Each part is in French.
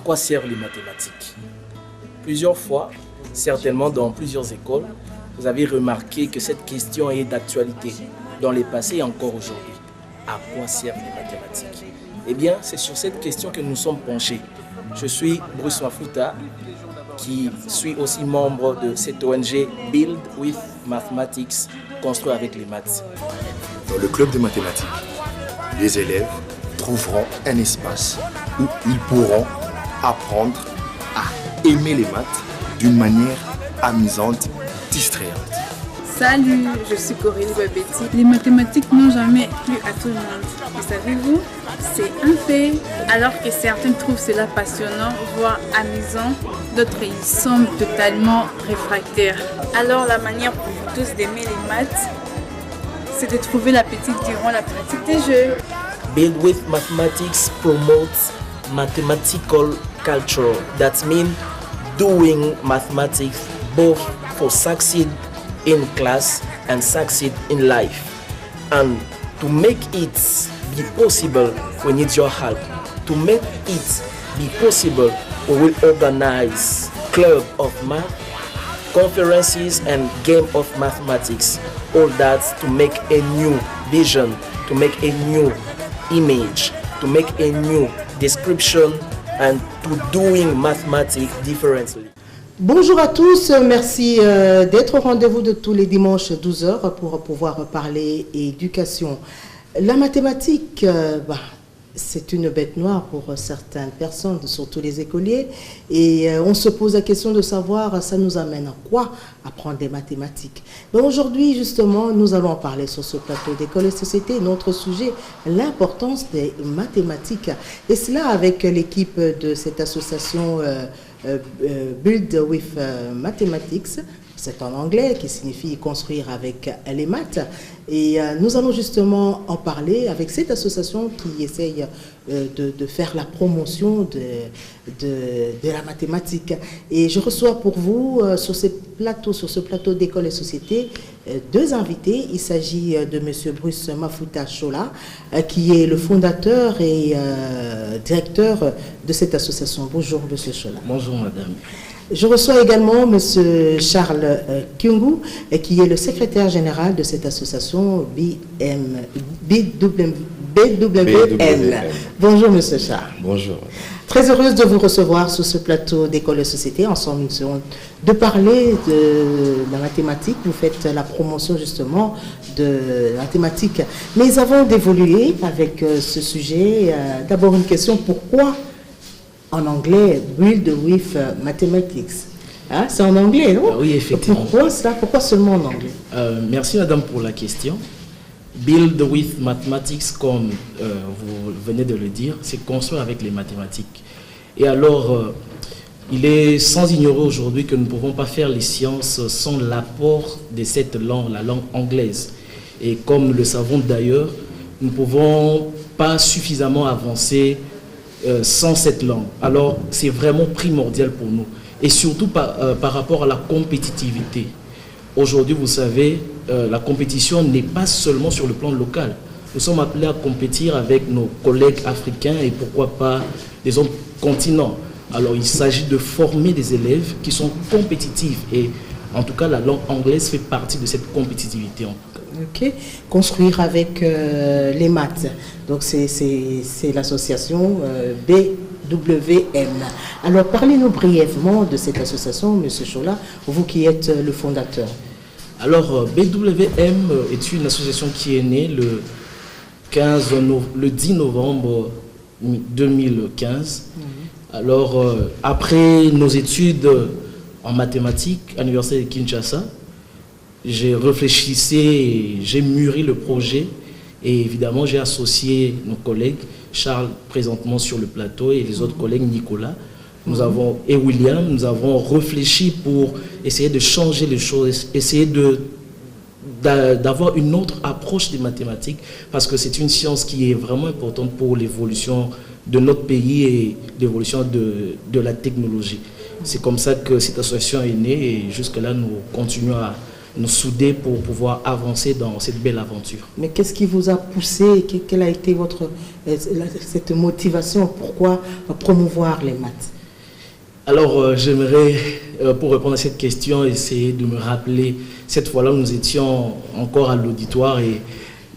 quoi servent les mathématiques? Plusieurs fois, certainement dans plusieurs écoles, vous avez remarqué que cette question est d'actualité dans le passé et encore aujourd'hui. À quoi servent les mathématiques? Eh bien, c'est sur cette question que nous sommes penchés. Je suis Bruce Mafuta, qui suis aussi membre de cette ONG Build with Mathematics, construit avec les maths. Dans le club de mathématiques, les élèves trouveront un espace où ils pourront apprendre à aimer les maths d'une manière amusante, distrayante. Salut, je suis Corélie Babetti. Les mathématiques n'ont jamais plu à tout le monde. Mais savez-vous, c'est un fait. Alors que certains trouvent cela passionnant, voire amusant, d'autres y sont totalement réfractaires. Alors la manière pour vous tous d'aimer les maths, c'est de trouver l'appétit durant la pratique des jeux. Build with Mathematics promotes mathematical culture. That means doing mathematics both for succeed in class and succeed in life. And to make it be possible, we need your help. To make it be possible, we will organize club of math, conferences and game of mathematics. All that to make a new vision, to make a new image, to make a new description and to doing mathematics differently. Bonjour à tous, merci d'être au rendez-vous de tous les dimanches 12h pour pouvoir parler éducation. La mathématique, c'est une bête noire pour certaines personnes, surtout les écoliers, et on se pose la question de savoir ça nous amène à quoi apprendre des mathématiques. Mais aujourd'hui, justement, nous allons en parler sur ce plateau d'École et Société. Notre sujet, l'importance des mathématiques. Et cela avec l'équipe de cette association Build with Mathematics. C'est en anglais qui signifie construire avec les maths. Et nous allons justement en parler avec cette association qui essaye de faire la promotion de la mathématique. Et je reçois pour vous sur ce plateau d'École et Société deux invités. Il s'agit de M. Bruce Mafuta Chola, qui est le fondateur et directeur de cette association. Bonjour M. Chola. Bonjour madame. Je reçois également M. Charles Kyungu, qui est le secrétaire général de cette association BWM. Bonjour M. Charles. Bonjour. Très heureuse de vous recevoir sur ce plateau d'École et Société. Ensemble, nous serons de parler de la mathématique. Vous faites la promotion justement de la mathématique. Mais avant d'évoluer avec ce sujet, d'abord une question, pourquoi en anglais, Build with Mathematics? Hein, c'est en anglais, non? Oui, effectivement. Pourquoi ça? Pourquoi seulement en anglais? Merci madame pour la question. Build with Mathematics, comme vous venez de le dire, c'est construire avec les mathématiques. Et alors, il est sans ignorer aujourd'hui que nous ne pouvons pas faire les sciences sans l'apport de cette langue, la langue anglaise. Et comme nous le savons d'ailleurs, nous ne pouvons pas suffisamment avancer sans cette langue. Alors, c'est vraiment primordial pour nous. Et surtout par rapport à la compétitivité. Aujourd'hui, vous savez, la compétition n'est pas seulement sur le plan local. Nous sommes appelés à compétir avec nos collègues africains et pourquoi pas des autres continents. Alors, il s'agit de former des élèves qui sont compétitifs. Et en tout cas, la langue anglaise fait partie de cette compétitivité. Ok. Construire avec les maths. Donc, c'est l'association BWM. Alors, parlez-nous brièvement de cette association, M. Chola, vous qui êtes le fondateur. Alors, BWM est une association qui est née le 10 novembre 2015. Alors, après nos études en mathématiques à l'université de Kinshasa, j'ai réfléchi, j'ai mûri le projet et évidemment j'ai associé nos collègues, Charles présentement sur le plateau et les autres collègues, Nicolas et William. Nous avons réfléchi pour essayer de changer les choses, essayer d'avoir une autre approche des mathématiques parce que c'est une science qui est vraiment importante pour l'évolution de notre pays et l'évolution de la technologie. C'est comme ça que cette association est née et jusque-là nous continuons à nous souder pour pouvoir avancer dans cette belle aventure. Mais qu'est-ce qui vous a poussé? Quelle a été cette motivation? Pourquoi promouvoir les maths? Alors, j'aimerais, pour répondre à cette question, essayer de me rappeler, cette fois-là, nous étions encore à l'auditoire et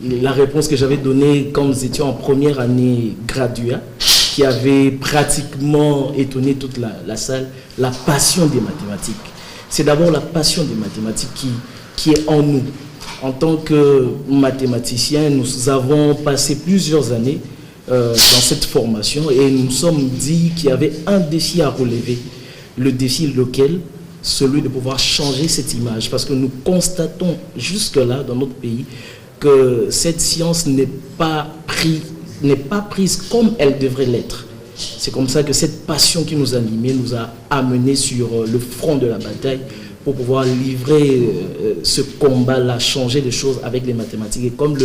la réponse que j'avais donnée quand nous étions en première année graduat, qui avait pratiquement étonné toute la salle, la passion des mathématiques. C'est d'abord la passion des mathématiques qui est en nous. En tant que mathématiciens, nous avons passé plusieurs années dans cette formation et nous nous sommes dit qu'il y avait un défi à relever. Le défi lequel, celui de pouvoir changer cette image. Parce que nous constatons jusque-là dans notre pays que cette science n'est pas prise comme elle devrait l'être. C'est comme ça que cette passion qui nous animait nous a amenés sur le front de la bataille pour pouvoir livrer ce combat-là, changer les choses avec les mathématiques. Et comme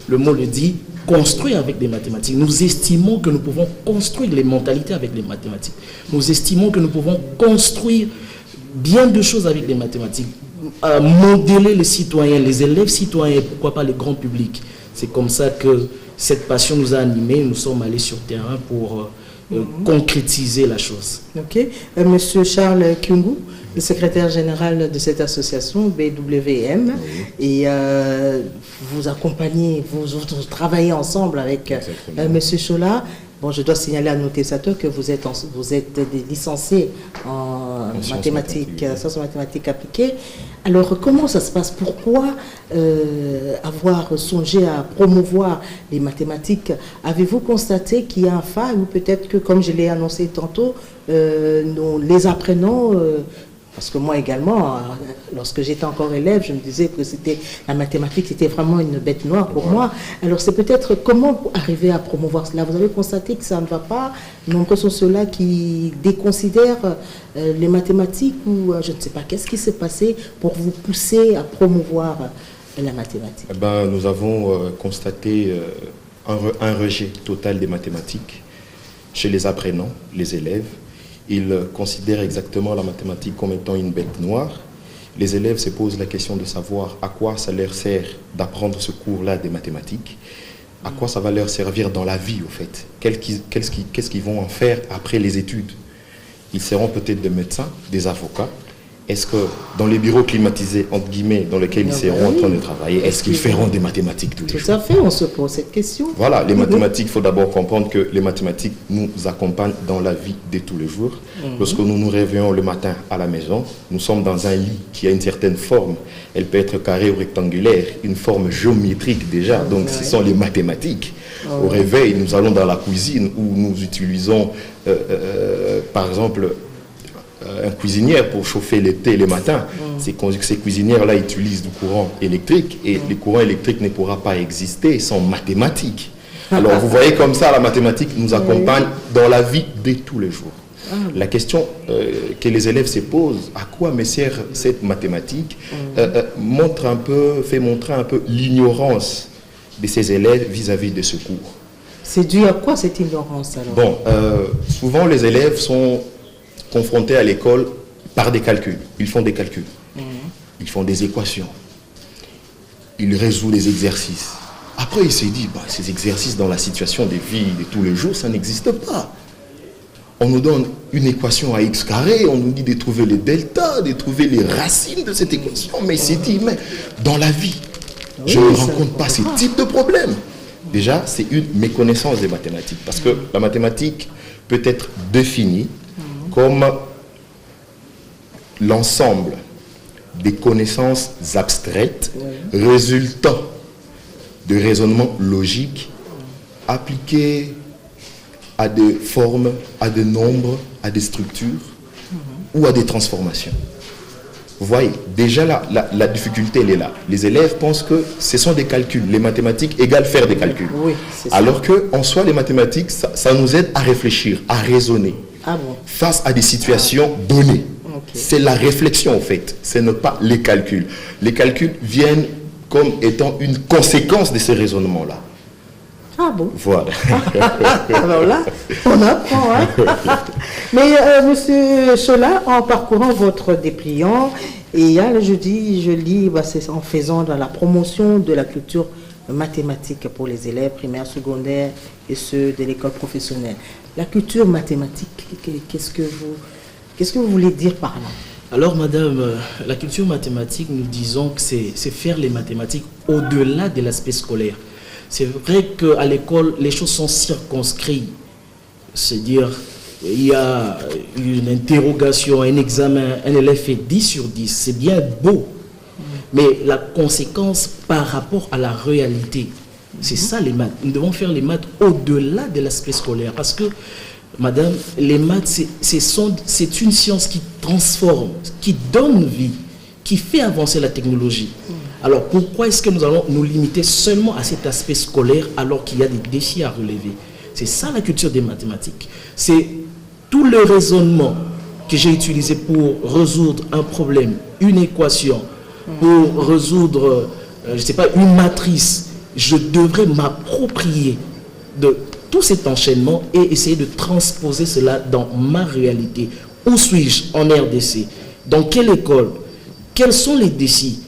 le mot le dit, construire avec les mathématiques. Nous estimons que nous pouvons construire les mentalités avec les mathématiques. Nous estimons que nous pouvons construire bien de choses avec les mathématiques. Modeler les citoyens, les élèves citoyens, pourquoi pas les grands publics. C'est comme ça que cette passion nous a animés. Nous sommes allés sur terrain pour concrétiser la chose. Ok. Monsieur Charles Kyungu, le secrétaire général de cette association BWM, et vous accompagnez, vous travaillez ensemble avec Monsieur Chola. Bon, je dois signaler à nos téléspectateurs que vous êtes des licenciés en mathématiques, sciences mathématiques appliquées. Alors, comment ça se passe? Pourquoi avoir songé à promouvoir les mathématiques? Avez-vous constaté qu'il y a un phare, ou peut-être que, comme je l'ai annoncé tantôt, les apprenants... parce que moi également, lorsque j'étais encore élève, je me disais que la mathématique, c'était vraiment une bête noire pour moi. Alors c'est peut-être comment arriver à promouvoir cela. Vous avez constaté que ça ne va pas. Nombreux sont ceux-là qui déconsidèrent les mathématiques, ou je ne sais pas. Qu'est-ce qui s'est passé pour vous pousser à promouvoir la mathématique? Nous avons constaté un rejet total des mathématiques chez les apprenants, les élèves. Ils considèrent exactement la mathématique comme étant une bête noire. Les élèves se posent la question de savoir à quoi ça leur sert d'apprendre ce cours-là des mathématiques, à quoi ça va leur servir dans la vie, au fait. Qu'est-ce qu'ils vont en faire après les études? Ils seront peut-être des médecins, des avocats. Est-ce que dans les bureaux climatisés, entre guillemets, dans lesquels ils seront en train de travailler, est-ce qu'ils feront des mathématiques tous les jours? Tout à fait, on se pose cette question. Voilà, les mathématiques, il faut d'abord comprendre que les mathématiques nous accompagnent dans la vie de tous les jours. Lorsque nous nous réveillons le matin à la maison, nous sommes dans un lit qui a une certaine forme. Elle peut être carrée ou rectangulaire, une forme géométrique déjà, donc ce sont les mathématiques. Au réveil, nous allons dans la cuisine où nous utilisons, par exemple, un cuisinière pour chauffer le thé le matin. Ces cuisinières-là utilisent du courant électrique et le courant électrique ne pourra pas exister sans mathématiques. Alors vous voyez comme ça, la mathématique nous accompagne dans la vie de tous les jours. La question que les élèves se posent, à quoi me sert cette mathématique, fait montrer un peu l'ignorance de ces élèves vis-à-vis de ce cours. C'est dû à quoi cette ignorance alors? Bon, souvent les élèves sont confrontés à l'école par des calculs. Ils font des calculs. Ils font des équations. Ils résolvent des exercices. Après, il s'est dit, ces exercices dans la situation de vie de tous les jours, ça n'existe pas. On nous donne une équation à x carré, on nous dit de trouver les deltas, de trouver les racines de cette équation. Mais il s'est dit, mais dans la vie, je ne rencontre pas ce type de problème. Déjà, c'est une méconnaissance des mathématiques. Parce que la mathématique peut être définie comme l'ensemble des connaissances abstraites résultant de raisonnements logiques appliqués à des formes, à des nombres, à des structures ou à des transformations. Vous voyez, déjà la difficulté, elle est là. Les élèves pensent que ce sont des calculs. Les mathématiques égale faire des calculs. Alors qu'en soi, les mathématiques, ça nous aide à réfléchir, à raisonner. Face à des situations données. C'est la réflexion en fait, ce n'est pas les calculs. Les calculs viennent comme étant une conséquence de ces raisonnements-là. Ah bon? Voilà. Alors là, on apprend. Hein? Mais Monsieur Chola, en parcourant votre dépliant, et là je lis, c'est en faisant dans la promotion de la culture mathématique pour les élèves primaires, secondaires et ceux de l'école professionnelle. La culture mathématique, Qu'est-ce que vous voulez dire par là? Alors, madame, la culture mathématique, nous disons que c'est faire les mathématiques au-delà de l'aspect scolaire. C'est vrai qu'à l'école, les choses sont circonscrites. C'est-à-dire, il y a une interrogation, un examen, un élève fait 10 sur 10. C'est bien beau. Mais la conséquence par rapport à la réalité, c'est ça les maths. Nous devons faire les maths au-delà de l'aspect scolaire. Parce que, madame, les maths, c'est une science qui transforme, qui donne vie, qui fait avancer la technologie. Alors pourquoi est-ce que nous allons nous limiter seulement à cet aspect scolaire alors qu'il y a des défis à relever? C'est ça la culture des mathématiques. C'est tout le raisonnement que j'ai utilisé pour résoudre un problème, une équation, pour résoudre, je ne sais pas, une matrice. Je devrais m'approprier de tout cet enchaînement et essayer de transposer cela dans ma réalité. Où suis-je en RDC? Dans quelle école? Quels sont les défis?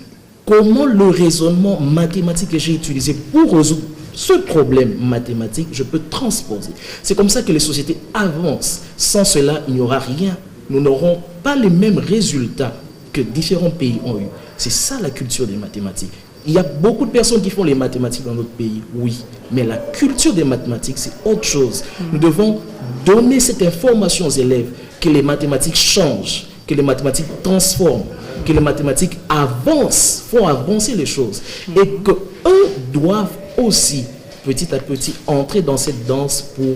Comment le raisonnement mathématique que j'ai utilisé pour résoudre ce problème mathématique, je peux transposer? C'est comme ça que les sociétés avancent. Sans cela, il n'y aura rien. Nous n'aurons pas les mêmes résultats que différents pays ont eu. C'est ça la culture des mathématiques. Il y a beaucoup de personnes qui font les mathématiques dans notre pays, oui. Mais la culture des mathématiques, c'est autre chose. Nous devons donner cette information aux élèves que les mathématiques changent, que les mathématiques transforment, que les mathématiques avancent, font avancer les choses. Et qu'eux doivent aussi, petit à petit, entrer dans cette danse pour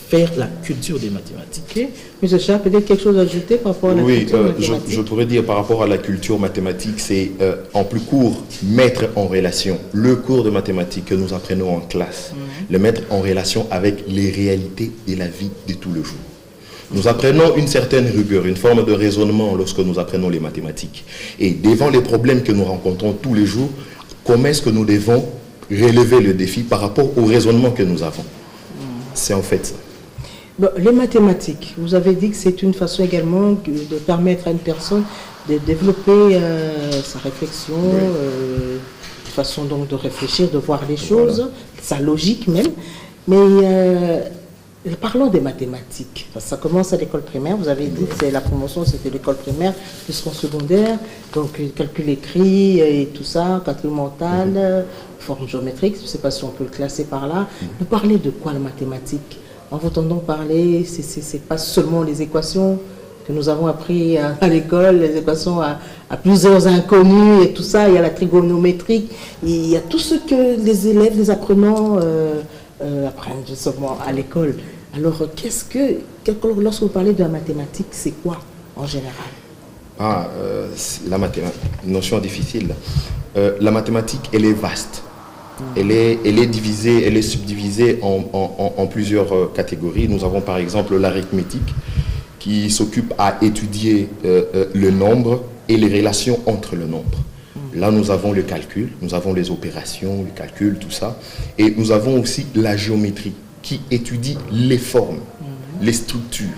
faire la culture des mathématiques. Okay. Monsieur Charles, peut-être quelque chose à ajouter par rapport à la culture mathématique? Je pourrais dire par rapport à la culture mathématique, c'est en plus court, mettre en relation le cours de mathématiques que nous apprenons en classe, le mettre en relation avec les réalités et la vie de tous les jours. Nous apprenons une certaine rigueur, une forme de raisonnement lorsque nous apprenons les mathématiques. Et devant les problèmes que nous rencontrons tous les jours, comment est-ce que nous devons relever le défi par rapport au raisonnement que nous avons? C'est en fait ça. Bon, les mathématiques, vous avez dit que c'est une façon également de permettre à une personne de développer sa réflexion, une façon donc de réfléchir, de voir les choses, sa logique même. Mais parlons des mathématiques. Ça commence à l'école primaire, vous avez dit que c'est la promotion, c'était l'école primaire, jusqu'en secondaire, donc calcul écrit et tout ça, calcul mental, forme géométrique, je ne sais pas si on peut le classer par là. Nous parler de quoi la mathématique? En vous entendant parler, c'est pas seulement les équations que nous avons appris à l'école, les équations à plusieurs inconnus et tout ça, il y a la trigonométrie, il y a tout ce que les élèves, les apprenants apprennent justement à l'école. Alors, lorsque vous parlez de la mathématique, c'est quoi en général? La mathématique, une notion difficile. La mathématique, elle est vaste. Elle est divisée, elle est subdivisée en plusieurs catégories. Nous avons par exemple l'arithmétique qui s'occupe à étudier le nombre et les relations entre le nombre. Là, nous avons le calcul, nous avons les opérations, le calcul, tout ça. Et nous avons aussi la géométrie qui étudie les formes, les structures.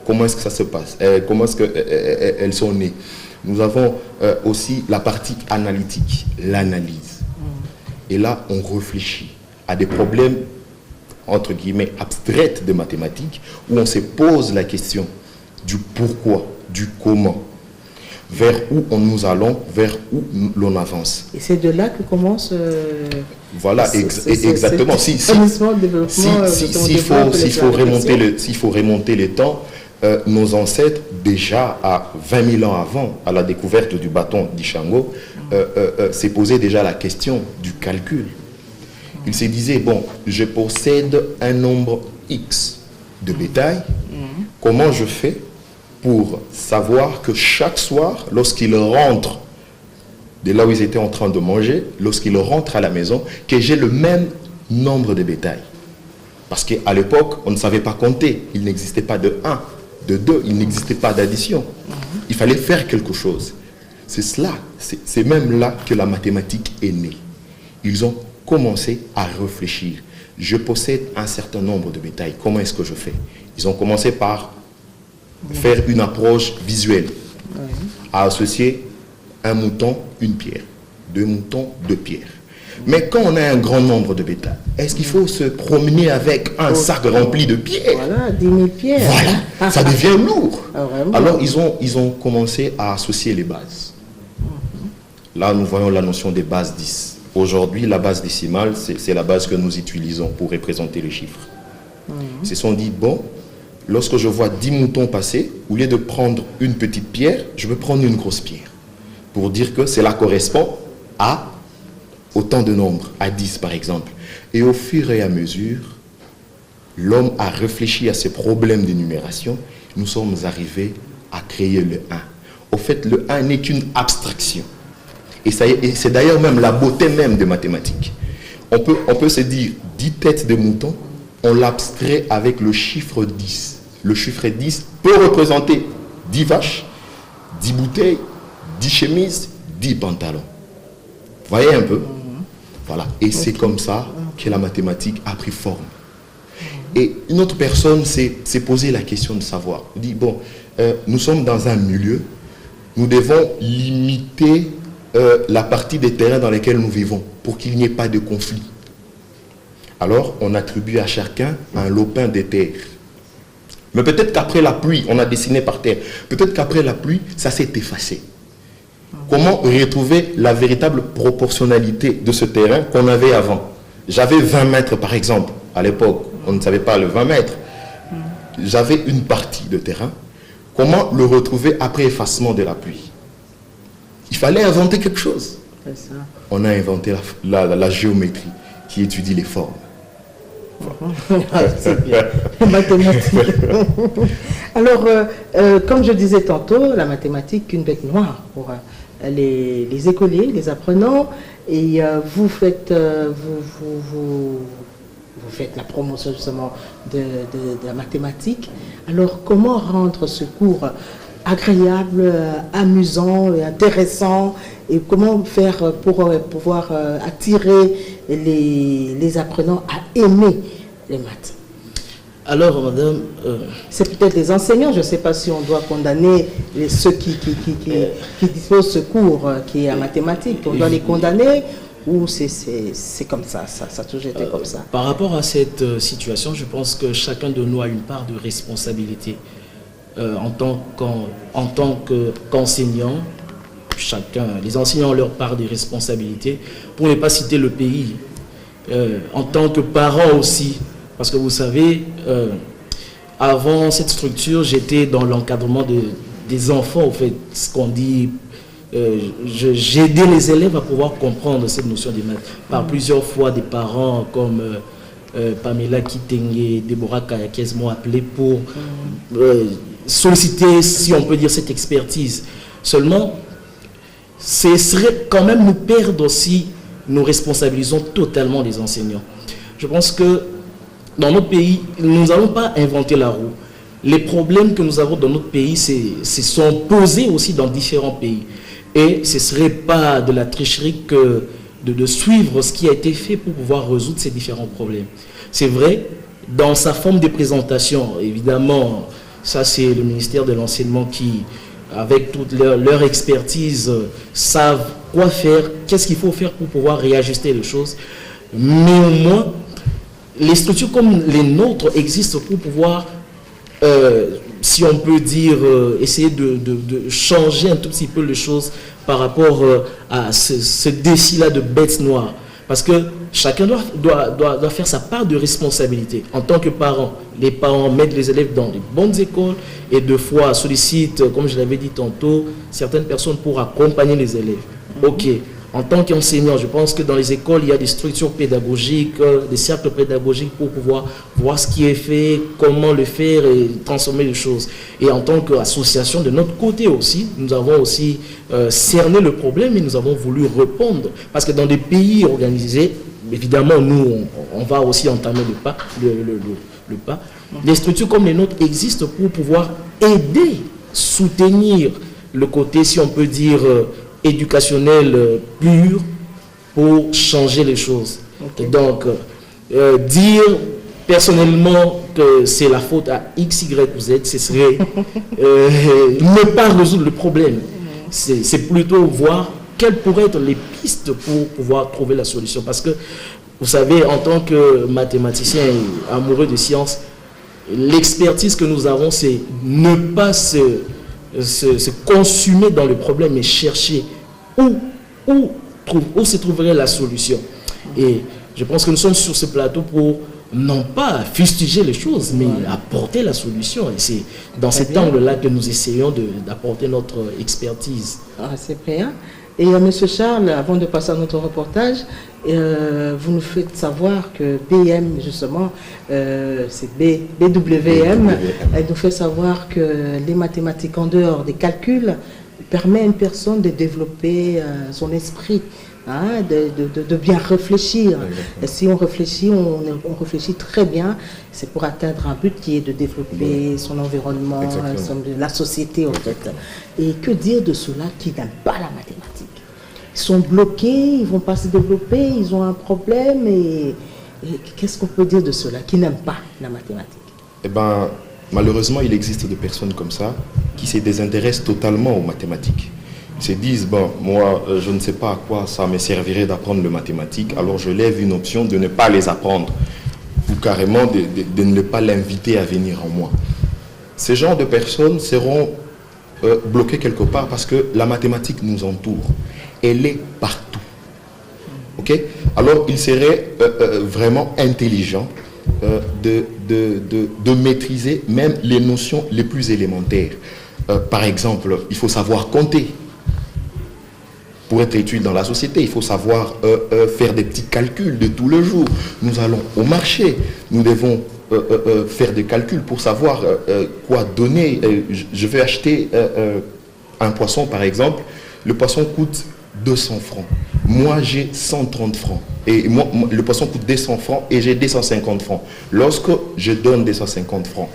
Comment est-ce que ça se passe? Comment est-ce qu'elles sont nées? Nous avons aussi la partie analytique, l'analyse. Et là, on réfléchit à des problèmes, entre guillemets, abstraits de mathématiques, où on se pose la question du pourquoi, du comment, vers où nous allons, vers où l'on avance. Et c'est de là que commence... Voilà, exactement. S'il faut remonter le temps, nos ancêtres, déjà à 20 000 ans avant, à la découverte du bâton d'Ishango, s'est posé déjà la question du calcul. Il se disait, bon, je possède un nombre X de bétail, comment je fais pour savoir que chaque soir, lorsqu'il rentre de là où ils étaient en train de manger, lorsqu'il rentre à la maison, que j'ai le même nombre de bétail. Parce qu'à l'époque, on ne savait pas compter. Il n'existait pas de 1, de 2, il n'existait pas d'addition. Il fallait faire quelque chose. C'est cela, c'est même là que la mathématique est née. Ils ont commencé à réfléchir. Je possède un certain nombre de bétail, comment est-ce que je fais? Ils ont commencé par faire une approche visuelle, à associer un mouton, une pierre, 2 moutons, 2 pierres. Mais quand on a un grand nombre de bétail, est-ce qu'il faut se promener avec un sac rempli de pierres? Voilà, 10 000 pierres. Voilà, ça devient lourd. Vraiment. Alors, ils ont commencé à associer les bases. Là, nous voyons la notion des bases 10. Aujourd'hui, la base décimale, c'est la base que nous utilisons pour représenter les chiffres. Ils se sont dit, bon, lorsque je vois 10 moutons passer, au lieu de prendre une petite pierre, je vais prendre une grosse pierre. Pour dire que cela correspond à autant de nombres, à 10 par exemple. Et au fur et à mesure, l'homme a réfléchi à ces problèmes d'énumération. Nous sommes arrivés à créer le 1. Au fait, le 1 n'est qu'une abstraction. Et c'est d'ailleurs même la beauté même des mathématiques. On peut se dire 10 têtes de moutons, on l'abstrait avec le chiffre 10. Le chiffre 10 peut représenter 10 vaches, 10 bouteilles, 10 chemises, 10 pantalons. Vous voyez un peu? Voilà. Et c'est comme ça que la mathématique a pris forme. Et une autre personne s'est posé la question de savoir. Il dit, bon, nous sommes dans un milieu, nous devons limiter la partie des terrains dans lesquels nous vivons pour qu'il n'y ait pas de conflit. Alors, on attribue à chacun un lopin de terre. Mais peut-être qu'après la pluie, on a dessiné par terre. Peut-être qu'après la pluie, ça s'est effacé. Comment retrouver la véritable proportionnalité de ce terrain qu'on avait avant? J'avais 20 mètres par exemple. À l'époque, on ne savait pas le 20 mètres. J'avais une partie de terrain. Comment le retrouver après effacement de la pluie? Il fallait inventer quelque chose. C'est ça. On a inventé la géométrie qui étudie les formes. C'est bien. Mathématiques. Alors, comme je disais tantôt, la mathématique, une bête noire pour les écoliers, les apprenants. Et vous faites la promotion justement de la mathématique. Alors, comment rendre ce cours agréable, amusant et intéressant, et comment faire pour pouvoir attirer les apprenants à aimer les maths? Alors, madame... c'est peut-être les enseignants, je ne sais pas si on doit condamner ceux qui disposent ce cours qui est en mathématiques, on doit les condamner, ou c'est comme ça, ça a toujours été comme ça? Par rapport à cette situation, je pense que chacun de nous a une part de responsabilité. En tant qu'enseignant, les enseignants ont leur part de responsabilité, pour ne pas citer le pays. En tant que parent aussi, parce que vous savez, avant cette structure, j'étais dans l'encadrement des enfants, en fait, ce qu'on dit, j'aidais les élèves à pouvoir comprendre cette notion des maths. Par plusieurs fois, des parents comme Pamela Kitenge, Deborah Kayakes m'ont appelé pour solliciter, si on peut dire, cette expertise. Seulement, ce serait quand même nous perdre aussi, nous responsabilisons totalement les enseignants. Je pense que dans notre pays, nous n'allons pas inventer la roue. Les problèmes que nous avons dans notre pays se sont posés aussi dans différents pays. Et ce ne serait pas de la tricherie que de suivre ce qui a été fait pour pouvoir résoudre ces différents problèmes. C'est vrai, dans sa forme de présentation, évidemment, ça c'est le ministère de l'enseignement qui, avec toute leur expertise, savent quoi faire, qu'est-ce qu'il faut faire pour pouvoir réajuster les choses. Néanmoins, les structures comme les nôtres existent pour pouvoir, si on peut dire, essayer de changer un tout petit peu les choses par rapport à ce défi-là de bêtes noires. Parce que chacun doit faire sa part de responsabilité. En tant que parent, les parents mettent les élèves dans les bonnes écoles et deux fois sollicitent, comme je l'avais dit tantôt, certaines personnes pour accompagner les élèves. Ok. En tant qu'enseignant, je pense que dans les écoles, il y a des structures pédagogiques, des cercles pédagogiques pour pouvoir voir ce qui est fait, comment le faire et transformer les choses. Et en tant qu'association, de notre côté aussi, nous avons aussi cerné le problème et nous avons voulu répondre. Parce que dans des pays organisés, évidemment, nous, on va aussi entamer le pas. Des structures comme les nôtres existent pour pouvoir aider, soutenir le côté, si on peut dire, éducationnel pur pour changer les choses. Okay. Et donc, dire personnellement que c'est la faute à X, Y ou Z, ce serait ne pas résoudre le problème. C'est plutôt voir quelles pourraient être les pistes pour pouvoir trouver la solution? Parce que, vous savez, en tant que mathématicien et amoureux de sciences, l'expertise que nous avons, c'est ne pas se consumer dans le problème, mais chercher où se trouverait la solution. Et je pense que nous sommes sur ce plateau pour non pas fustiger les choses, mais apporter la solution. Et c'est dans cet angle-là que nous essayons d'apporter notre expertise. C'est bien. Et M. Charles, avant de passer à notre reportage, vous nous faites savoir que BM, justement, c'est BWM, elle nous fait savoir que les mathématiques en dehors des calculs permettent à une personne de développer son esprit, de bien réfléchir. Et si on réfléchit, on réfléchit très bien, c'est pour atteindre un but qui est de développer son environnement, la société en fait. Et que dire de ceux-là qui n'aiment pas la mathématique? Ils sont bloqués, ils ne vont pas se développer, ils ont un problème. Et qu'est-ce qu'on peut dire de ceux-là qui n'aiment pas la mathématique? Eh bien, malheureusement, il existe des personnes comme ça qui se désintéressent totalement aux mathématiques. Ils se disent, bon, moi, je ne sais pas à quoi ça me servirait d'apprendre les mathématiques, alors je lève une option de ne pas les apprendre, ou carrément de ne pas l'inviter à venir en moi. Ces genres de personnes seront bloquées quelque part parce que la mathématique nous entoure. Elle est partout. Ok? Alors, il serait vraiment intelligent de maîtriser même les notions les plus élémentaires. Par exemple, il faut savoir compter. Pour être utile dans la société, il faut savoir faire des petits calculs de tous les jours. Nous allons au marché, nous devons faire des calculs pour savoir quoi donner. Je vais acheter un poisson, par exemple. Le poisson coûte 200 francs. Moi, j'ai 130 francs. Et moi, le poisson coûte 200 francs et j'ai 250 francs. Lorsque je donne 250 francs,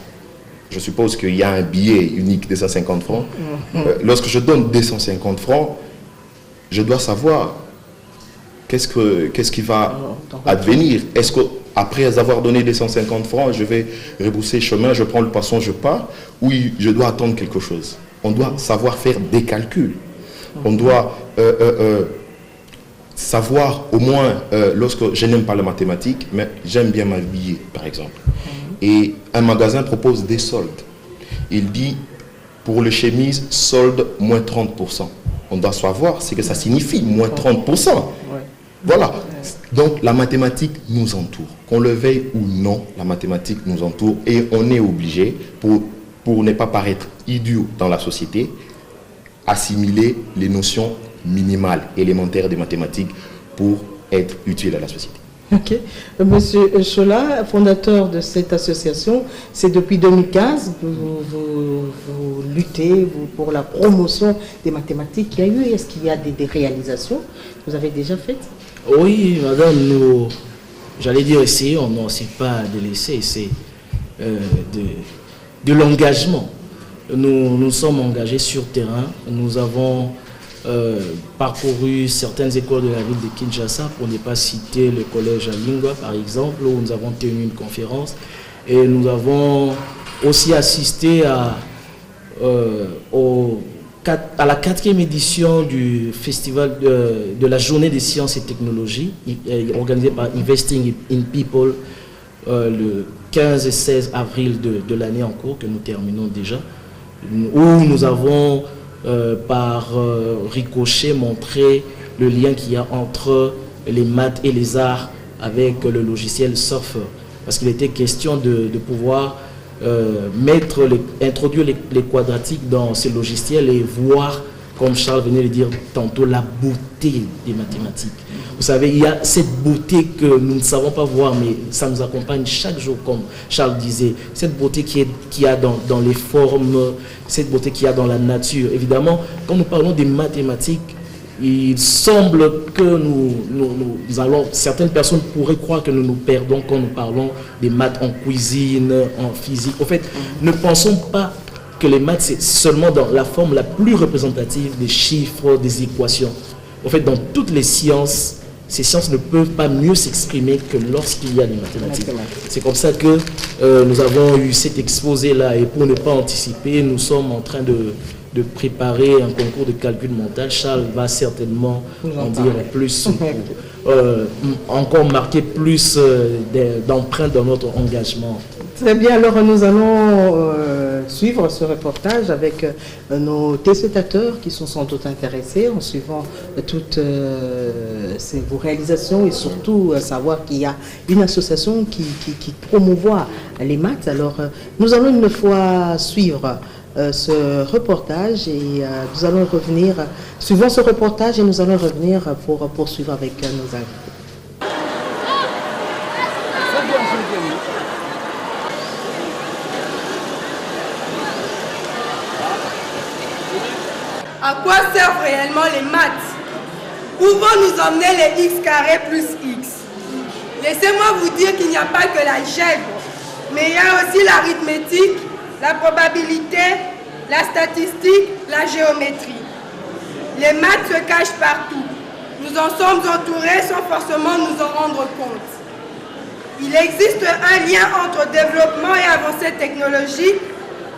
je suppose qu'il y a un billet unique de 250 francs. Lorsque je donne 250 francs, je dois savoir qu'est-ce qui va advenir. Est-ce qu'après avoir donné 250 francs, je vais rebrousser chemin, je prends le poisson, je pars, ou je dois attendre quelque chose? On doit savoir faire des calculs. On doit savoir au moins, lorsque je n'aime pas la mathématique, mais j'aime bien m'habiller, par exemple. Et un magasin propose des soldes. Il dit, pour les chemises, solde moins 30%. On doit savoir ce que ça signifie, moins 30%. Voilà. Donc, la mathématique nous entoure. Qu'on le veuille ou non, la mathématique nous entoure. Et on est obligé, pour ne pas paraître idiot dans la société, assimiler les notions minimales, élémentaires des mathématiques pour être utile à la société. Ok. Monsieur Chola, fondateur de cette association, c'est depuis 2015, vous luttez pour la promotion des mathématiques. Il y a eu, est-ce qu'il y a des réalisations que vous avez déjà faites? Oui, madame, j'allais dire essayons, non, c'est pas de l'essai, c'est de l'engagement. Nous sommes engagés sur terrain, nous avons parcouru certaines écoles de la ville de Kinshasa, pour ne pas citer le collège à Lingua par exemple, où nous avons tenu une conférence, et nous avons aussi assisté à la 4e édition du festival de la journée des sciences et technologies, organisée par Investing in People, le 15 et 16 avril de l'année en cours, que nous terminons déjà, où nous avons par ricochet montré le lien qu'il y a entre les maths et les arts avec le logiciel Surfer, parce qu'il était question de pouvoir introduire les quadratiques dans ce logiciel et voir, comme Charles venait de dire tantôt, la beauté des mathématiques. Vous savez, il y a cette beauté que nous ne savons pas voir, mais ça nous accompagne chaque jour, comme Charles disait. Cette beauté qu'il y a dans les formes, cette beauté qu'il y a dans la nature. Évidemment, quand nous parlons des mathématiques, il semble que nous allons, certaines personnes pourraient croire que nous nous perdons quand nous parlons des maths en cuisine, en physique. En fait, ne pensons pas que les maths, c'est seulement dans la forme la plus représentative des chiffres, des équations. En fait, dans toutes les sciences, ces sciences ne peuvent pas mieux s'exprimer que lorsqu'il y a des mathématiques. C'est comme ça que nous avons eu cet exposé-là, et pour ne pas anticiper, nous sommes en train de de préparer un concours de calcul mental. Charles va certainement en dire plus, pour, encore marquer plus d'empreintes dans notre engagement. Très bien, alors nous allons suivre ce reportage avec nos téléspectateurs qui sont sans doute intéressés en suivant toutes vos réalisations et surtout savoir qu'il y a une association qui promouvoit les maths. Alors nous allons une fois suivre ce reportage et nous allons revenir, suivant ce reportage et nous allons revenir pour poursuivre avec nos invités. À quoi servent réellement les maths? Où vont nous emmener les x carré plus x? Laissez-moi vous dire qu'il n'y a pas que l'algèbre, mais il y a aussi l'arithmétique, la probabilité, la statistique, la géométrie. Les maths se cachent partout. Nous en sommes entourés sans forcément nous en rendre compte. Il existe un lien entre développement et avancée technologique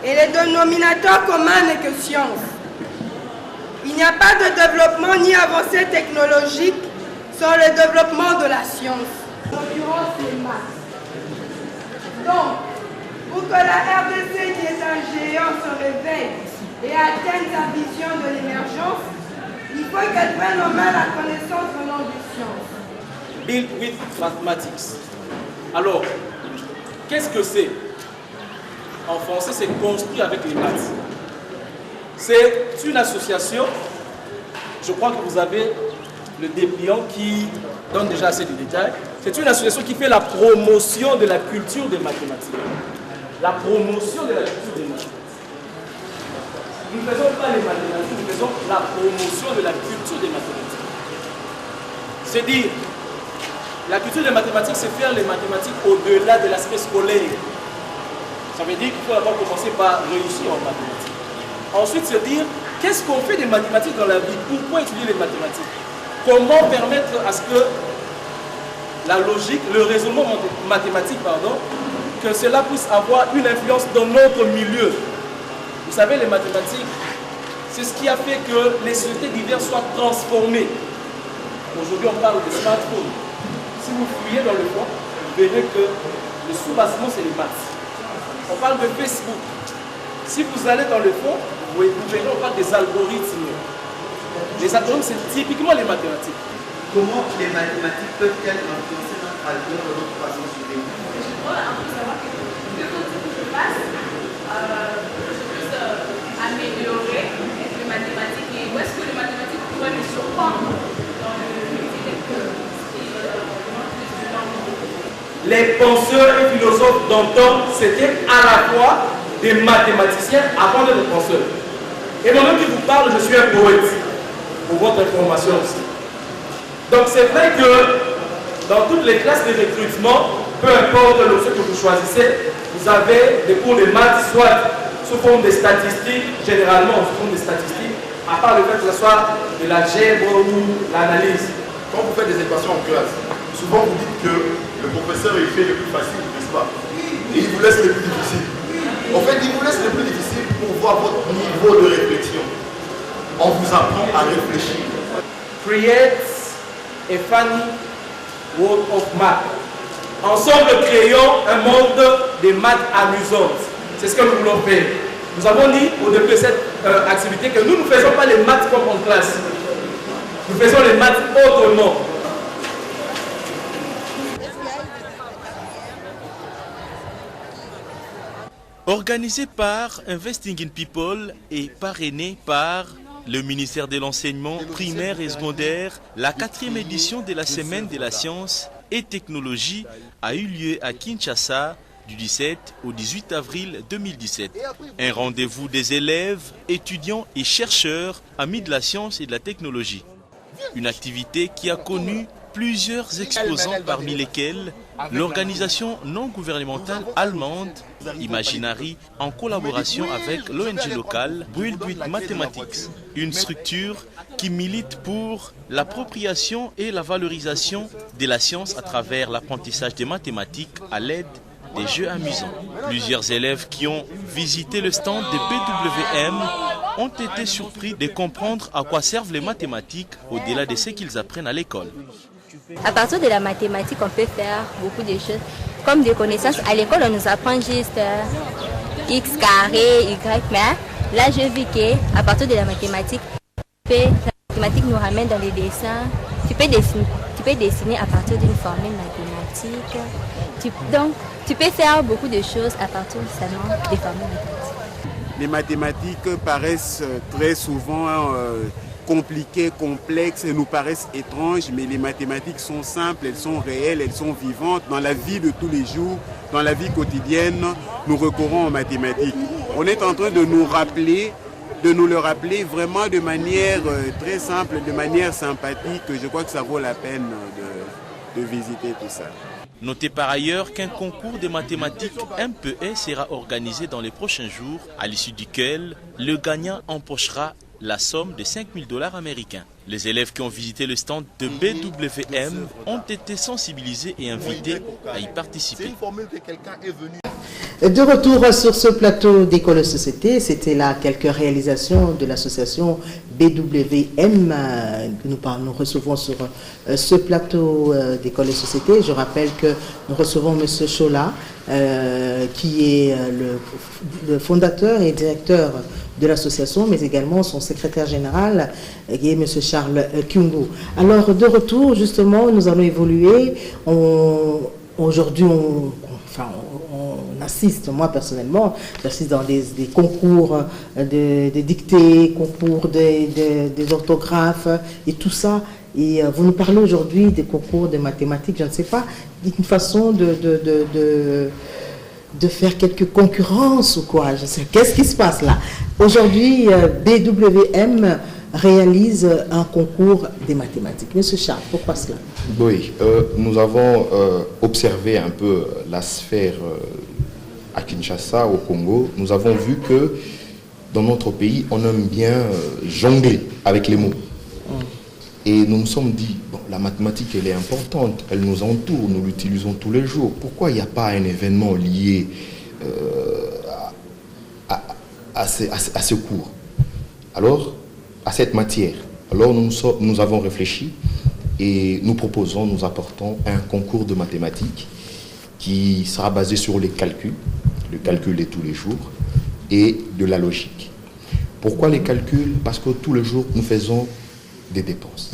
et le dénominateur commun n'est que science. Il n'y a pas de développement ni avancée technologique sans le développement de la science, en l'occurrence les maths. Donc, pour que la RDC, qui est un géant, se réveille et atteigne sa vision de l'émergence, il faut qu'elle prenne en main la connaissance venant des sciences. Build with Mathematics. Alors, qu'est-ce que c'est? En français, c'est construit avec les maths. C'est une association, je crois que vous avez le dépliant qui donne déjà assez de détails. C'est une association qui fait la promotion de la culture des mathématiques. La promotion de la culture des mathématiques. Nous ne faisons pas les mathématiques, nous faisons la promotion de la culture des mathématiques. C'est dire, la culture des mathématiques, c'est faire les mathématiques au-delà de l'aspect scolaire. Ça veut dire qu'il faut d'abord commencer par réussir en mathématiques. Ensuite, se dire, qu'est-ce qu'on fait des mathématiques dans la vie? Pourquoi étudier les mathématiques? Comment permettre à ce que la logique, le raisonnement mathématique, que cela puisse avoir une influence dans notre milieu? Vous savez, les mathématiques, c'est ce qui a fait que les sociétés diverses soient transformées. Aujourd'hui, on parle de smartphones. Si vous fouillez dans le fond, vous verrez que le sous-bassement, c'est les maths. On parle de Facebook. Si vous allez dans le fond, vous verrez, on parle des algorithmes. Les algorithmes, c'est typiquement les mathématiques. Comment les mathématiques peuvent-elles influencer notre avenir et notre croissance humaine? Je crois un peu savoir que quand tout se passe, je puisse améliorer les mathématiques et où est-ce que les mathématiques pourraient me surprendre dans le métier Les penseurs et philosophes d'antan, c'était à la fois des mathématiciens avant d'être penseurs. Et moi-même qui vous parle, je suis un poète, pour votre information aussi. Donc c'est vrai que dans toutes les classes de recrutement, peu importe l'option que vous choisissez, vous avez des cours de maths, soit sous forme de statistiques, généralement sous forme de statistiques, à part le fait que ce soit de l'algèbre ou l'analyse. Quand vous faites des équations en classe, souvent vous dites que le professeur il fait le plus facile, n'est-ce pas? Et il vous laisse le plus difficile. En fait, il vous laisse le plus difficile pour voir votre niveau de réflexion. On vous apprend à réfléchir. Create a funny world of math. Ensemble, créons un monde de maths amusantes. C'est ce que nous voulons faire. Nous avons dit au début de cette activité que nous ne faisons pas les maths comme en classe. Nous faisons les maths autrement. Organisé par Investing in People et parrainé par le ministère de l'Enseignement primaire et secondaire, la 4e édition de la Semaine de la Science et Technologie a eu lieu à Kinshasa du 17 au 18 avril 2017. Un rendez-vous des élèves, étudiants et chercheurs amis de la science et de la technologie. Une activité qui a connu plusieurs exposants parmi lesquels l'organisation non gouvernementale allemande Imaginary en collaboration avec l'ONG locale Build with Mathematics, une structure qui milite pour l'appropriation et la valorisation de la science à travers l'apprentissage des mathématiques à l'aide des jeux amusants. Plusieurs élèves qui ont visité le stand de BWM ont été surpris de comprendre à quoi servent les mathématiques au-delà de ce qu'ils apprennent à l'école. À partir de la mathématique, on peut faire beaucoup de choses. Comme des connaissances, à l'école, on nous apprend juste x carré, y, mais là, je vis qu'à partir de la mathématique, la mathématique nous ramène dans les dessins. Tu peux dessiner à partir d'une formule mathématique. Donc, tu peux faire beaucoup de choses à partir seulement des formules mathématiques. Les mathématiques paraissent très souvent compliquées, complexes, elles nous paraissent étranges, mais les mathématiques sont simples, elles sont réelles, elles sont vivantes. Dans la vie de tous les jours, dans la vie quotidienne, nous recourons aux mathématiques. On est en train de nous le rappeler vraiment de manière très simple, de manière sympathique. Je crois que ça vaut la peine de visiter tout ça. Notez par ailleurs qu'un concours de mathématiques MPE sera organisé dans les prochains jours, à l'issue duquel le gagnant empochera la somme de 5 000 $ américains. Les élèves qui ont visité le stand de BWM ont été sensibilisés et invités à y participer. De retour sur ce plateau d'École et Société, c'était là quelques réalisations de l'association BWM que nous recevons sur ce plateau d'École et Société. Je rappelle que nous recevons M. Chola, qui est le fondateur et directeur de l'association, mais également son secrétaire général, qui est M. Charles Kyungu. Alors, de retour, justement, nous allons évoluer. Aujourd'hui, on assiste, moi personnellement, j'assiste dans des concours de dictées, concours des orthographes et tout ça. Et vous nous parlez aujourd'hui des concours de mathématiques, je ne sais pas, une façon de faire quelques concurrences ou quoi, je sais. Qu'est-ce qui se passe là? Aujourd'hui, BWM réalise un concours des mathématiques. Monsieur Charles, pourquoi cela? Oui, nous avons observé un peu la sphère à Kinshasa, au Congo. Nous avons vu que dans notre pays, on aime bien jongler avec les mots. Et nous nous sommes dit, bon, la mathématique, elle est importante, elle nous entoure, nous l'utilisons tous les jours. Pourquoi il n'y a pas un événement lié à ce cours? Alors, à cette matière. Alors, nous avons réfléchi et nous apportons un concours de mathématiques qui sera basé sur les calculs, le calcul de tous les jours et de la logique. Pourquoi les calculs? Parce que tous les jours, nous faisons des dépenses.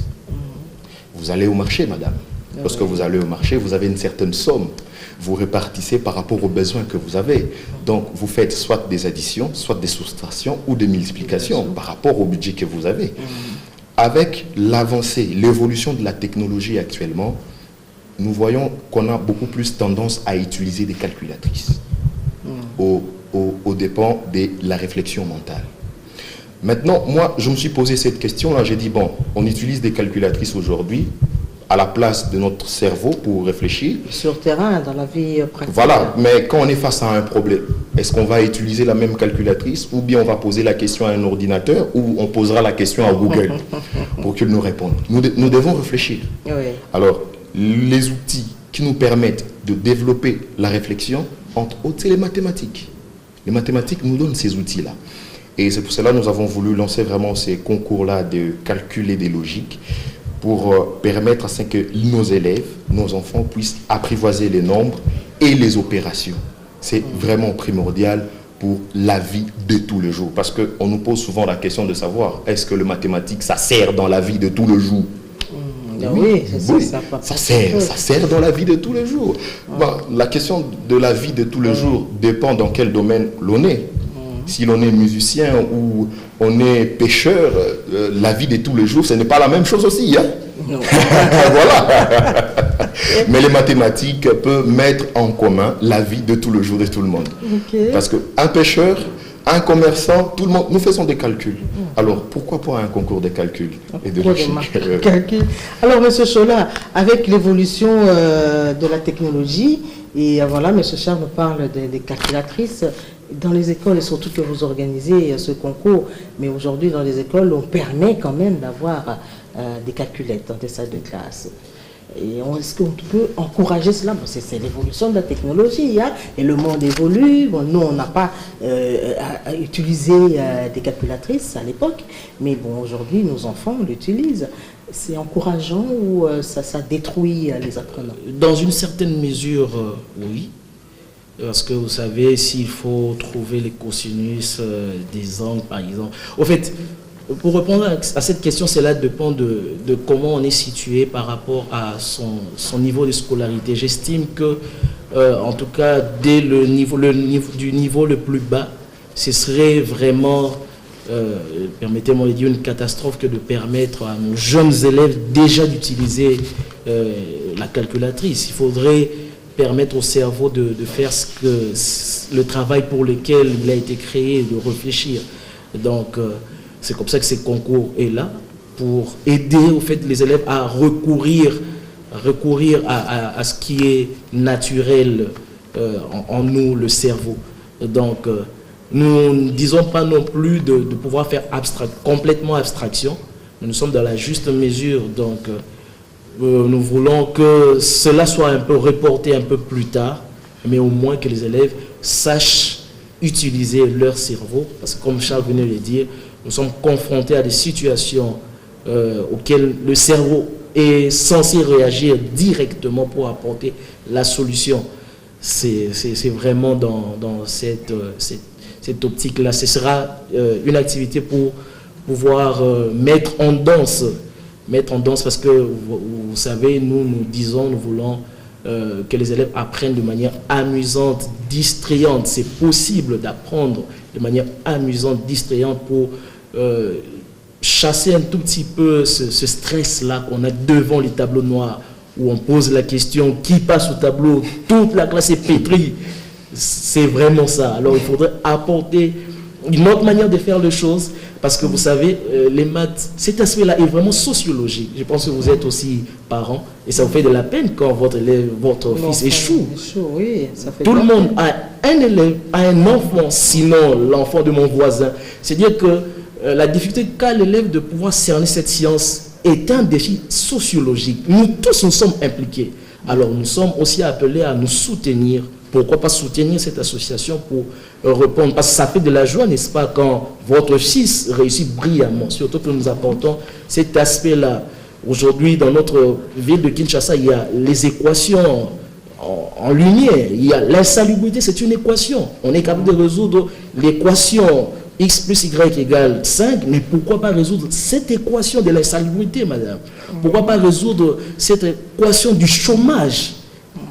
Vous allez au marché, madame. Lorsque vous allez au marché, vous avez une certaine somme. Vous répartissez par rapport aux besoins que vous avez. Donc, vous faites soit des additions, soit des soustractions ou des multiplications par rapport au budget que vous avez. Avec l'avancée, l'évolution de la technologie actuellement, nous voyons qu'on a beaucoup plus tendance à utiliser des calculatrices aux dépens de la réflexion mentale. Maintenant, moi, je me suis posé cette question-là. J'ai dit, bon, on utilise des calculatrices aujourd'hui à la place de notre cerveau pour réfléchir. Sur terrain, dans la vie pratique. Voilà, mais quand on est face à un problème, est-ce qu'on va utiliser la même calculatrice ou bien on va poser la question à un ordinateur ou on posera la question à Google pour qu'il nous réponde? Nous devons réfléchir. Oui. Alors, les outils qui nous permettent de développer la réflexion, entre autres, c'est les mathématiques. Les mathématiques nous donnent ces outils-là. Et c'est pour cela que nous avons voulu lancer vraiment ces concours-là de calcul et de logique pour permettre à ce que nos élèves, nos enfants puissent apprivoiser les nombres et les opérations. C'est vraiment primordial pour la vie de tous les jours. Parce qu'on nous pose souvent la question de savoir, est-ce que le mathématique, ça sert dans la vie de tous les jours? Oui, ça sert dans la vie de tous les jours. Bon, la question de la vie de tous les jours dépend dans quel domaine l'on est. Si l'on est musicien ou on est pêcheur, la vie de tous les jours, ce n'est pas la même chose aussi. Hein? Voilà. Mais les mathématiques peuvent mettre en commun la vie de tous les jours de tout le monde. Okay. Parce qu'un pêcheur, un commerçant, tout le monde, nous faisons des calculs. Alors, pourquoi pas un concours de calculs et de logique? Alors, M. Chola, avec l'évolution de la technologie, et voilà, M. Charles nous parle des calculatrices. Dans les écoles, et surtout que vous organisez ce concours, mais aujourd'hui dans les écoles, on permet quand même d'avoir des calculettes dans des salles de classe. Et est-ce qu'on peut encourager cela? Bon, c'est l'évolution de la technologie, hein, et le monde évolue. Bon, nous, on n'a pas utilisé des calculatrices à l'époque, mais bon, aujourd'hui, nos enfants l'utilisent. C'est encourageant ou ça détruit les apprenants? Dans une certaine mesure, oui. Parce que vous savez, s'il faut trouver les cosinus des angles, par exemple. Au fait, pour répondre à cette question, cela dépend de comment on est situé par rapport à son niveau de scolarité. J'estime que, en tout cas, dès du niveau le plus bas, ce serait vraiment, permettez-moi de dire, une catastrophe que de permettre à nos jeunes élèves déjà d'utiliser la calculatrice. Il faudrait permettre au cerveau de faire le travail pour lequel il a été créé, de réfléchir. Donc, c'est comme ça que ce concours est là, pour aider au fait les élèves à recourir à ce qui est naturel en nous, le cerveau. Donc, nous ne disons pas non plus de pouvoir faire complètement abstraction, mais nous sommes dans la juste mesure. Donc, nous voulons que cela soit un peu reporté un peu plus tard, mais au moins que les élèves sachent utiliser leur cerveau, parce que comme Charles venait de le dire, nous sommes confrontés à des situations auxquelles le cerveau est censé réagir directement pour apporter la solution. C'est vraiment dans cette optique-là. Ce sera une activité pour pouvoir mettre en danse, parce que vous savez, nous voulons que les élèves apprennent de manière amusante, distrayante. C'est possible d'apprendre de manière amusante, distrayante pour chasser un tout petit peu ce stress-là qu'on a devant les tableaux noirs, où on pose la question qui passe au tableau, toute la classe est pétrie. C'est vraiment ça. Alors il faudrait apporter une autre manière de faire les choses, parce que vous savez, les maths, cet aspect-là est vraiment sociologique. Je pense que vous êtes aussi parent, et ça vous fait de la peine quand votre fils échoue. Oui, ça fait tout le monde a un élève, a un enfant, sinon l'enfant de mon voisin. C'est-à-dire que la difficulté qu'a l'élève de pouvoir cerner cette science est un défi sociologique. Nous tous nous sommes impliqués. Alors nous sommes aussi appelés à nous soutenir. Pourquoi pas soutenir cette association pour répondre? Parce que ça fait de la joie, n'est-ce pas, quand votre fils réussit brillamment. Surtout que nous apportons cet aspect-là. Aujourd'hui, dans notre ville de Kinshasa, il y a les équations en lumière. Il y a l'insalubrité, c'est une équation. On est capable de résoudre l'équation x plus y égale 5, mais pourquoi pas résoudre cette équation de l'insalubrité, madame? Pourquoi pas résoudre cette équation du chômage?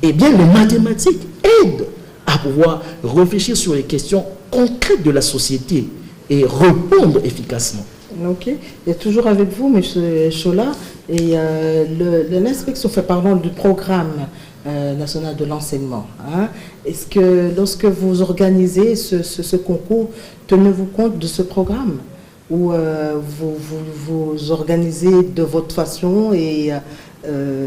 Eh bien, les mathématiques aident à pouvoir réfléchir sur les questions concrètes de la société et répondre efficacement. Ok. Et toujours avec vous, M. Chola, et l'inspection fait parlant du programme national de l'enseignement. Hein. Est-ce que lorsque vous organisez ce concours, tenez-vous compte de ce programme ou vous organisez de votre façon et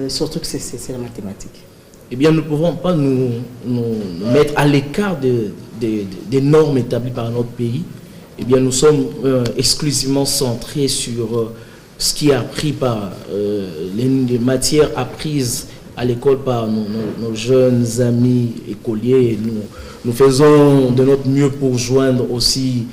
surtout que c'est la mathématique? Eh bien, nous ne pouvons pas nous mettre à l'écart des normes établies par notre pays. Eh bien, nous sommes exclusivement centrés sur ce qui est appris par les matières apprises à l'école par nos jeunes amis écoliers. Nous faisons de notre mieux pour joindre aussi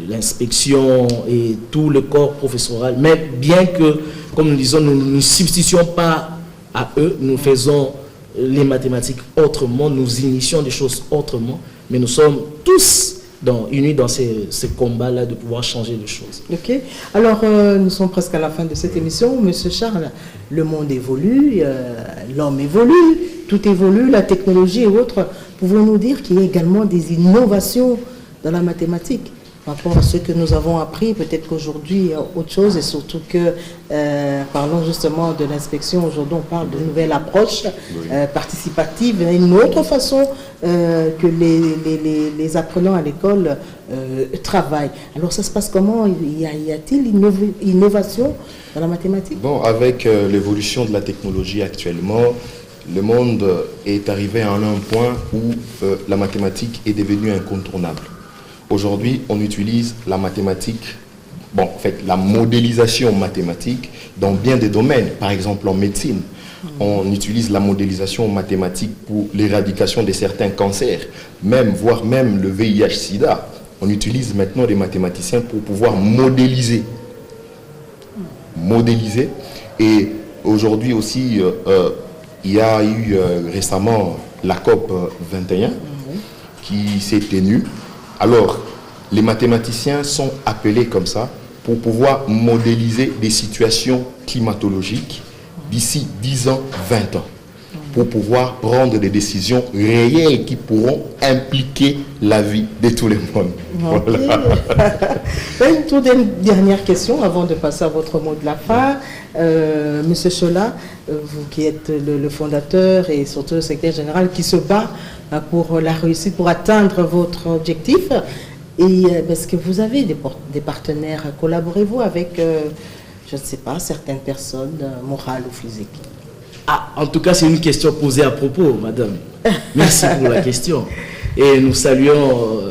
l'inspection et tout le corps professoral. Mais bien que, comme nous disons, nous ne nous substituons pas à eux, nous faisons les mathématiques autrement, nous initions des choses autrement, mais nous sommes tous unis dans ce combat-là de pouvoir changer les choses. Ok. Alors, nous sommes presque à la fin de cette émission. Monsieur Charles, le monde évolue, l'homme évolue, tout évolue, la technologie et autres. Pouvons-nous dire qu'il y a également des innovations dans la mathématique par rapport à ce que nous avons appris? Peut-être qu'aujourd'hui, il y a autre chose, et surtout que, parlons justement de l'inspection, aujourd'hui on parle de nouvelles approches participatives, une autre façon que les apprenants à l'école travaillent. Alors ça se passe comment? Y a-t-il une innovation dans la mathématique? Bon, avec l'évolution de la technologie actuellement, le monde est arrivé à un point où la mathématique est devenue incontournable. Aujourd'hui, on utilise la mathématique, la modélisation mathématique dans bien des domaines, par exemple en médecine. On utilise la modélisation mathématique pour l'éradication de certains cancers, voire même le VIH-Sida. On utilise maintenant des mathématiciens pour pouvoir modéliser. Et aujourd'hui aussi, il y a eu récemment la COP 21 qui s'est tenue. Alors, les mathématiciens sont appelés comme ça pour pouvoir modéliser des situations climatologiques d'ici 10 ans, 20 ans, pour pouvoir prendre des décisions réelles qui pourront impliquer la vie de tout le monde. Okay. Voilà. Une toute dernière question avant de passer à votre mot de la fin. Monsieur Chola, vous qui êtes le fondateur et surtout le secrétaire général qui se bat pour la réussite, pour atteindre votre objectif, et est-ce que vous avez des partenaires? Collaborez-vous avec, je ne sais pas, certaines personnes morales ou physiques? En tout cas, c'est une question posée à propos, madame. Merci pour la question. Et nous saluons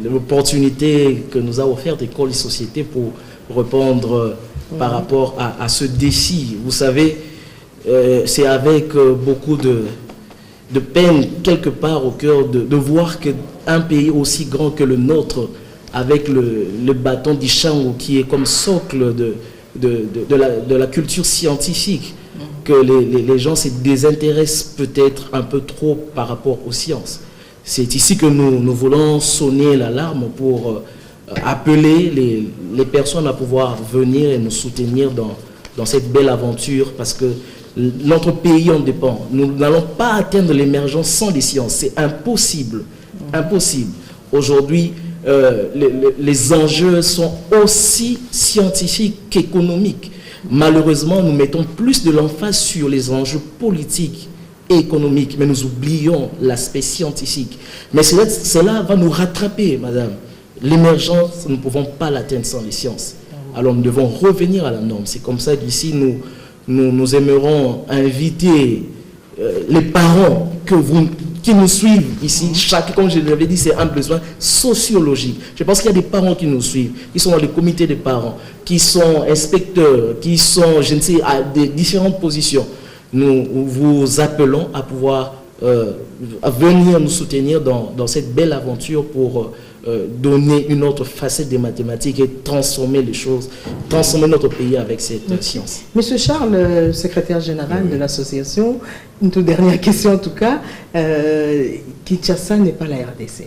l'opportunité que nous a offerte École et Société pour répondre par rapport à ce défi. Vous savez, c'est avec beaucoup de peine, quelque part au cœur, de voir qu'un pays aussi grand que le nôtre, avec le bâton d'Ishango qui est comme socle de la culture scientifique, que les gens se désintéressent peut-être un peu trop par rapport aux sciences. C'est ici que nous voulons sonner l'alarme pour appeler les personnes à pouvoir venir et nous soutenir dans cette belle aventure, parce que notre pays en dépend. Nous n'allons pas atteindre l'émergence sans les sciences. C'est impossible. Impossible. Aujourd'hui, les enjeux sont aussi scientifiques qu'économiques. Malheureusement, nous mettons plus de l'emphase sur les enjeux politiques et économiques, mais nous oublions l'aspect scientifique. Mais cela va nous rattraper, madame. L'émergence, nous ne pouvons pas l'atteindre sans les sciences. Alors nous devons revenir à la norme. C'est comme ça qu'ici, nous aimerons inviter les parents qui nous suivent ici. Comme je l'avais dit, c'est un besoin sociologique. Je pense qu'il y a des parents qui nous suivent, qui sont dans les comités des parents, qui sont inspecteurs, qui sont, je ne sais, à des différentes positions. Nous vous appelons à pouvoir à venir nous soutenir dans cette belle aventure pour donner une autre facette des mathématiques et transformer les choses, transformer notre pays avec cette science. Monsieur Charles, secrétaire général de l'association, une toute dernière question en tout cas. Kinshasa n'est pas la RDC.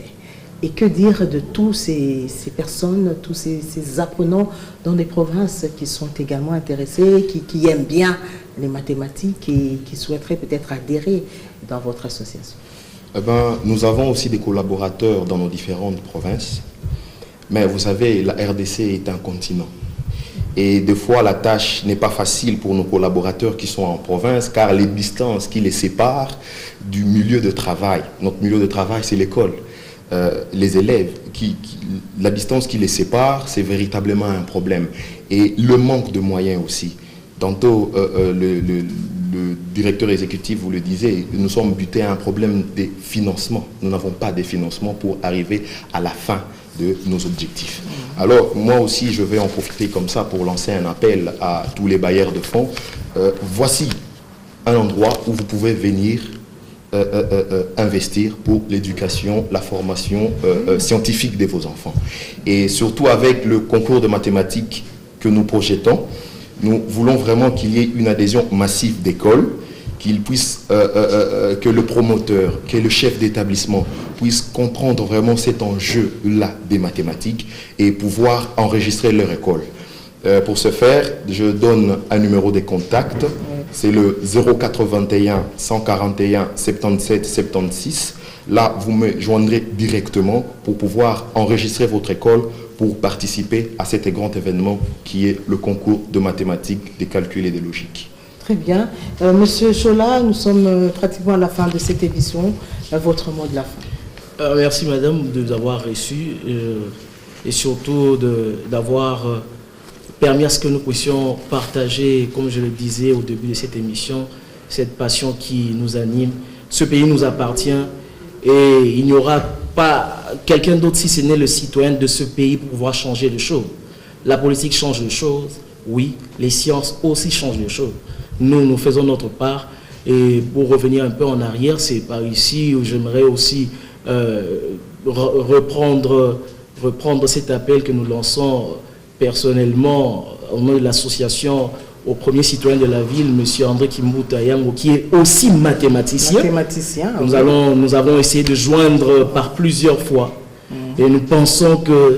Et que dire de tous ces personnes, tous ces apprenants dans les provinces qui sont également intéressés, qui aiment bien les mathématiques et qui souhaiteraient peut-être adhérer dans votre association? Nous avons aussi des collaborateurs dans nos différentes provinces. Mais vous savez, la RDC est un continent. Et des fois, la tâche n'est pas facile pour nos collaborateurs qui sont en province, car les distances qui les séparent du milieu de travail. Notre milieu de travail, c'est l'école. Les élèves, la distance qui les sépare, c'est véritablement un problème. Et le manque de moyens aussi. Tantôt, le directeur exécutif vous le disait, nous sommes butés à un problème de financement. Nous n'avons pas de financement pour arriver à la fin de nos objectifs. Alors, moi aussi, je vais en profiter comme ça pour lancer un appel à tous les bailleurs de fonds. Voici un endroit où vous pouvez venir investir pour l'éducation, la formation scientifique de vos enfants. Et surtout avec le concours de mathématiques que nous projetons, nous voulons vraiment qu'il y ait une adhésion massive d'écoles, qu'il puisse, que le promoteur, que le chef d'établissement puisse comprendre vraiment cet enjeu-là des mathématiques et pouvoir enregistrer leur école. Pour ce faire, je donne un numéro de contact, c'est le 0421 141 77 76. Là, vous me joindrez directement pour pouvoir enregistrer votre école pour participer à cet grand événement qui est le concours de mathématiques, des calculs et des logiques. Très bien. Monsieur Chola, nous sommes pratiquement à la fin de cette émission. Votre mot de la fin. Merci madame de nous avoir reçus et surtout d'avoir permis à ce que nous puissions partager, comme je le disais au début de cette émission, cette passion qui nous anime. Ce pays nous appartient et il n'y aura pas quelqu'un d'autre si ce n'est le citoyen de ce pays pour pouvoir changer les choses. La politique change les choses, oui, les sciences aussi changent les choses. nous faisons notre part. Et pour revenir un peu en arrière, c'est par ici où j'aimerais aussi reprendre cet appel que nous lançons personnellement au nom de l'association au premier citoyen de la ville, M. André Kimbuta Yango, qui est aussi mathématicien. Nous avons essayé de joindre par plusieurs fois. Et nous pensons que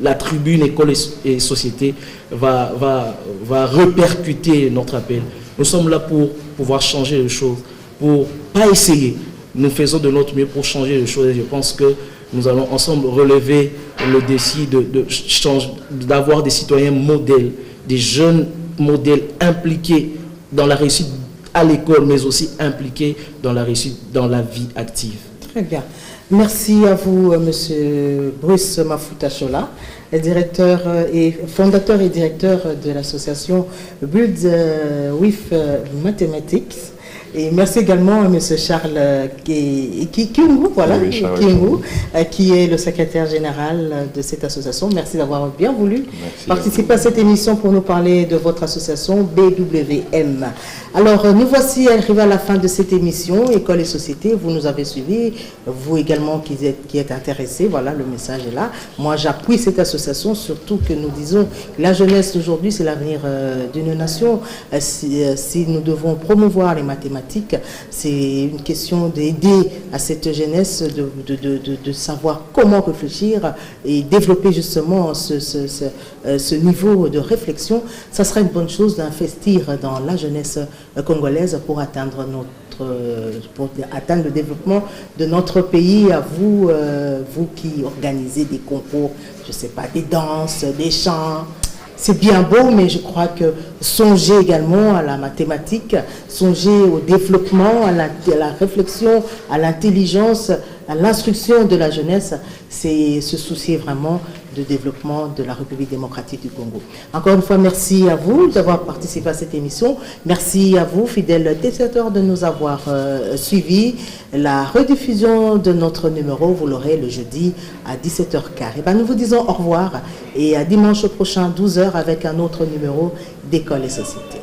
la tribune École et Société va répercuter notre appel. Nous sommes là pour pouvoir changer les choses, pour pas essayer. Nous faisons de notre mieux pour changer les choses. Et je pense que nous allons ensemble relever le défi d'avoir des citoyens modèles, des jeunes modèles impliqués dans la réussite à l'école, mais aussi impliqués dans la réussite dans la vie active. Très bien. Merci à vous, Monsieur Bruce Mafuta-Chola, fondateur et directeur de l'association Build with Mathematics. Et merci également à M. Charles Kiungu, qui est le secrétaire général de cette association. Merci d'avoir bien voulu participer à cette émission pour nous parler de votre association BWM. Alors, nous voici arrivés à la fin de cette émission, École et Société. Vous nous avez suivis, vous également qui êtes intéressés, voilà, le message est là. Moi, j'appuie cette association, surtout que nous disons que la jeunesse d'aujourd'hui, c'est l'avenir d'une nation. Si nous devons promouvoir les mathématiques, c'est une question d'aider à cette jeunesse de savoir comment réfléchir et développer justement ce niveau de réflexion. Ça sera une bonne chose d'investir dans la jeunesse congolaise pour atteindre le développement de notre pays. À vous, vous qui organisez des concours, je ne sais pas, des danses, des chants. C'est bien beau, mais je crois que songer également à la mathématique, songer au développement, à la réflexion, à l'intelligence, à l'instruction de la jeunesse, c'est se soucier vraiment du développement de la République démocratique du Congo. Encore une fois, merci à vous d'avoir participé à cette émission. Merci à vous, fidèles téléspectateurs, de nous avoir suivis. La rediffusion de notre numéro, vous l'aurez le jeudi à 17h15. Et nous vous disons au revoir et à dimanche prochain, 12h, avec un autre numéro d'École et Société.